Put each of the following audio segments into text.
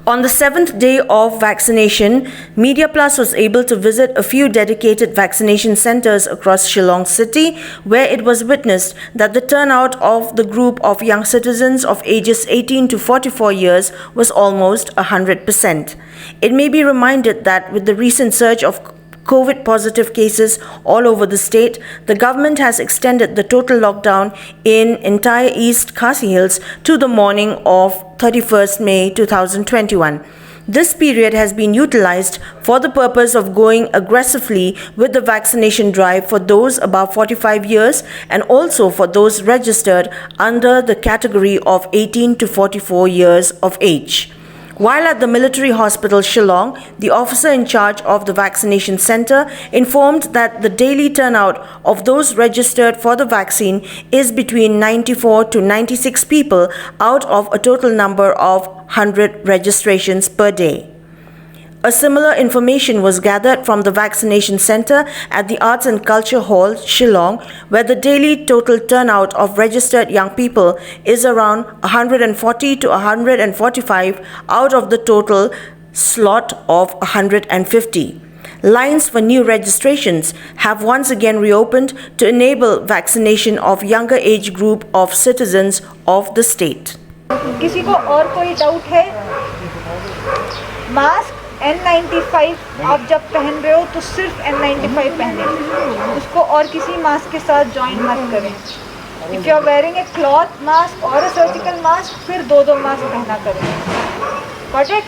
On the 7th day of vaccination, Media Plus was able to visit a few dedicated vaccination centers across Shillong city, where it was witnessed that the turnout of the group of young citizens of ages 18 to 44 years was almost 100%. It may be reminded that with the recent surge of COVID positive cases all over the state, the government has extended the total lockdown in entire East KHASI Hills to the morning of 31st May 2021. This period has been utilized for the purpose of going aggressively with the vaccination drive for those above 45 years and also for those registered under the category of 18 to 44 years of age. While at the military hospital Shillong, the officer in charge of the vaccination center informed that the daily turnout of those registered for the vaccine is between 94 to 96 people out of a total number of 100 registrations per day. A similar information was gathered from the vaccination center at the Arts and Culture Hall, Shillong, where the daily total turnout of registered young people is around 140 to 145 out of the total slot of 150. Lines for new registrations have once again reopened to enable vaccination of younger age group of citizens of the state. किसी को और कोई doubt है? Mask N95 आप जब पहन रहे हो तो सिर्फ N95 पहने, उसको और किसी मास्क के साथ ज्वाइन मत करें. If you are wearing a cloth mask or a surgical mask, फिर दो मास्क पहना करें. Got it?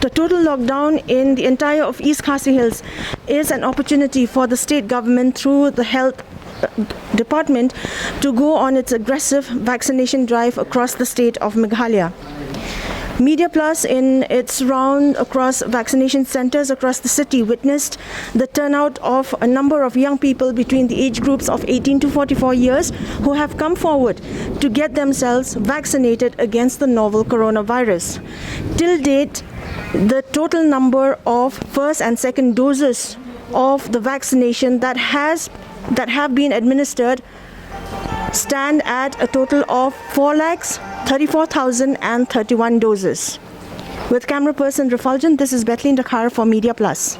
The total lockdown in the entire of East KHASI Hills is an opportunity for the state government through the health department to go on its aggressive vaccination drive across the state of Meghalaya. Media Plus in its round across vaccination centers across the city witnessed the turnout of a number of young people between the age groups of 18 to 44 years who have come forward to get themselves vaccinated against the novel coronavirus. Till date, the total number of first and second doses of the vaccination that have been administered stand at a total of 4,34,031 doses. With camera person Rifaljan, this is Bethleen Dakhar for Media Plus.